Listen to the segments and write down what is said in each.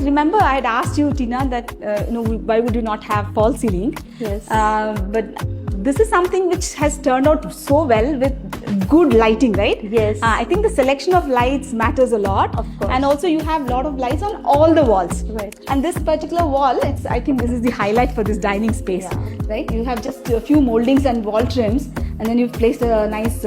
remember I had asked you, Tina, that why would you not have false ceiling? Yes. But this is something which has turned out so well with good lighting, right? Yes. I think the selection of lights matters a lot. Of course. And also you have a lot of lights on all the walls. Right. And this particular wall, I think this is the highlight for this dining space, right? You have just a few moldings and wall trims, and then you've placed a nice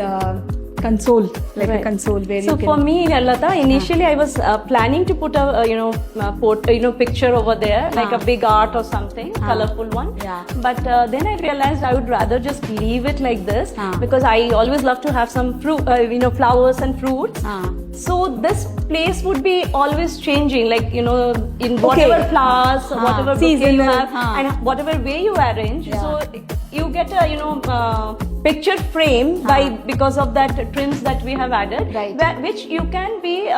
console, like a console where so you can... for me, Lata, initially I was planning to put a picture over there, like a big art or something, colorful one. Yeah. But then I realized I would rather just leave it like this because I always love to have some fruit, flowers and fruits. So this place would be always changing, like in whatever flowers, whatever bouquet you have, and whatever way you arrange. So you get a picture frame because of that trims that we have added, which you can be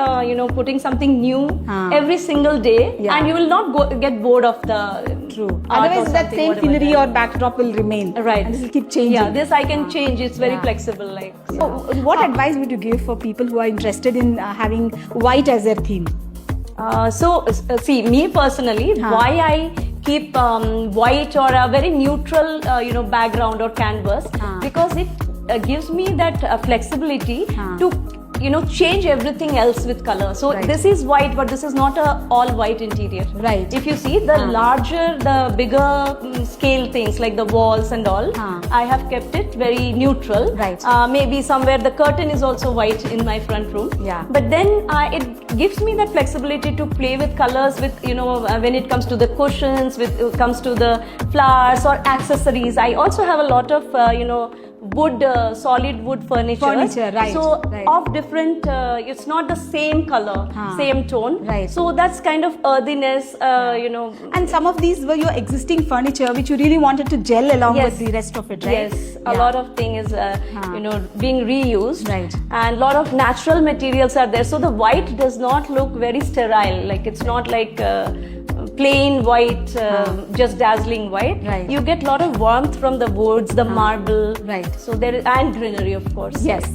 putting something new every single day, and you will not get bored of the Otherwise, that same scenery or backdrop will remain. Right. And this will keep changing. Yeah, this I can change. It's very flexible. Like. So, what advice would you give for people who are interested in having white as their theme? See, me personally, why I keep white or a very neutral, background or canvas, because it gives me that flexibility to change everything else with color. So this is white, but this is not a all white interior. Right. If you see the larger, the bigger scale things like the walls and all, I have kept it very neutral. Right. Maybe somewhere the curtain is also white in my front room. Yeah. But then it gives me that flexibility to play with colors with, when it comes to the cushions, when it comes to the flowers or accessories. I also have a lot of, wood, solid wood furniture. Right. So of different, it's not the same color, same tone. Right. So that's kind of earthiness, And some of these were your existing furniture which you really wanted to gel along with the rest of it, right? Yes, a lot of things is, being reused. Right. And a lot of natural materials are there. So the white does not look very sterile. Like it's not like plain white, just dazzling white. Right. You get a lot of warmth from the woods, the marble. Right. So there is, and greenery, of course. Yes.